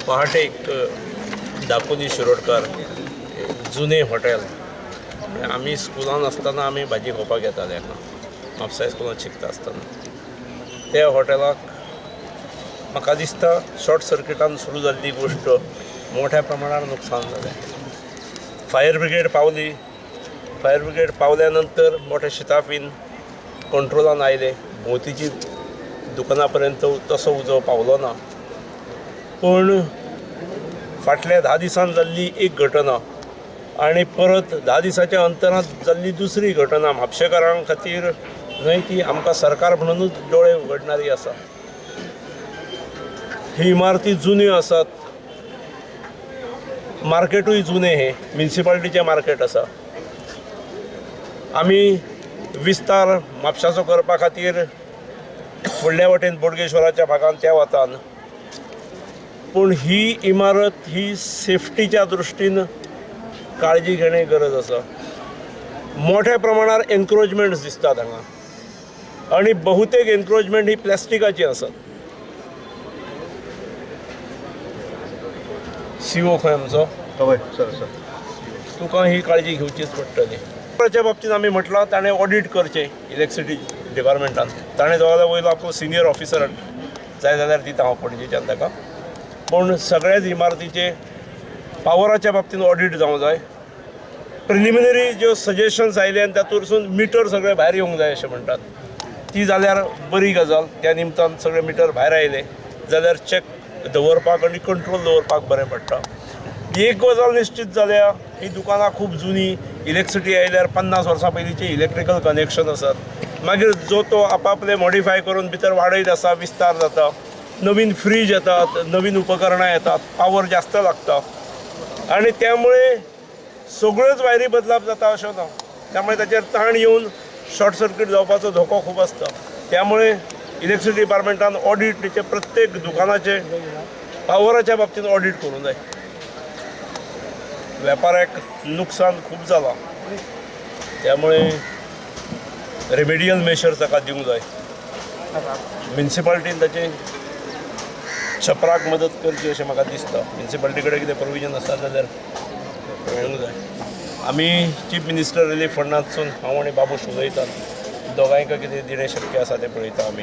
पहाटे एक दापोली शिरोडकार जुने हॉटेल आमी स्कुलान आसतना आमी भाजी खावपाक येताले हांगा म्हापसा स्कुलान शिकता आसतना त्या हॉटेलाक म्हाका दिसता शॉर्ट सर्किटान सुरू जाल्ली गोश्ट मोठ्या प्रमाणात नुकसान जालें. फायर ब्रिगेड पावली. फायर ब्रिगेड पावल्या नंतर मोठ्या शिताफीन कंट्रोलान आयले. भोंवतीची दुकानां पर्यंत तसो उजो पावलो ना. पण फाटल्या 10 दिसान जाल्ली एक घटना आनी परत 10 दिसाच्या अंतरांत जाल्ली दुसरी घटना म्हापशेकारां खातीर न्हय ती आमकां सरकार म्हणूनच दोळे उगडणारी आसा. ही इमारती जुन्यो आसात. मार्केटूय जुने हे म्युनिसिपालिटीचें मार्केट आसा. आमी विस्तार म्हापशाचो करपा खातीर फुडल्या वटेन बोडगेश्वराच्या भागांत त्या वतान पूण ही इमारत ही सेफ्टीच्या दृश्टीन काळजी घेणे गरज आसा. मोठ्या प्रमाणात एन्क्रोचमेंट्स दिसतात हांगा आनी बहुतेक एन्क्रोचमेंट ही प्लास्टिकाची आसात. सीओ खंय आमचो तुका ही काळजी घेवचीच पडटली. च्या बाबतीत आमी म्हटलां ताणें ऑडिट करचें इलेक्ट्रिसिटी डिपार्टमेंटान. ताणें जो वयलो आपलो सिनियर ऑफिसर जाय जाल्यार दिता हांव पणजेच्यान ताका. पूण सगळ्याच इमारतीचे पावराच्या बाबतीन ऑडिट जावंक जाय. प्रिलिमिनरी ज्यो सजेशन्स आयले आनी तातूंतसून मिटर सगळे भायर येवंक जाय अशें म्हणटात. ती जाल्यार बरी गजाल. त्या निमतान सगळे मिटर भायर आयले जाल्यार चॅक दवरपाक आनी कंट्रोल दवरपाक बरें पडटा. एक गजाल निश्चित जाल्या ही दुकानां खूब जुनी. इलेक्ट्रिसिटी आयल्यार 50 वर्सां पयलींचे इलेक्ट्रिकल कनेक्शन आसात. मागीर जो तो आपापले मॉडिफाय करून भितर वाडयत आसा, विस्तार जाता. नवीन फ्रीज येतात, नवीन उपकरणां येतात, पावर जास्त लागता आनी त्यामुळे सगळ्योच वायरी बदलाप जाता अशें ना. त्यामुळे ताचेर ताण येवन शॉर्ट सर्कीट जावपाचो धोको खूब आसता. त्यामुळे इलेक्ट्रिसिटी डिपार्टमेंटान ऑडिटीचे प्रत्येक दुकानाचे पावराच्या बाबतीत ऑडिट करूंक जाय. वेपाऱ्याक नुकसान खूब जालां. त्यामुळे रेमेडियल मेजर्स ताका दिवंक जाय. म्युनिसिपालिटीन ताचे छपराक मदत करची अशें म्हाका दिसता. म्युनिसिपालिटी कडेन कितें प्रोविजन आसा जाल्यार मेळूंक जाय. आमी चीफ मिनिस्टर रिलीफ फंडांतसून हांव आनी बाबूश उलयतात. दोगांयका कितें दिणें शक्य आसा तें पळयता आमी.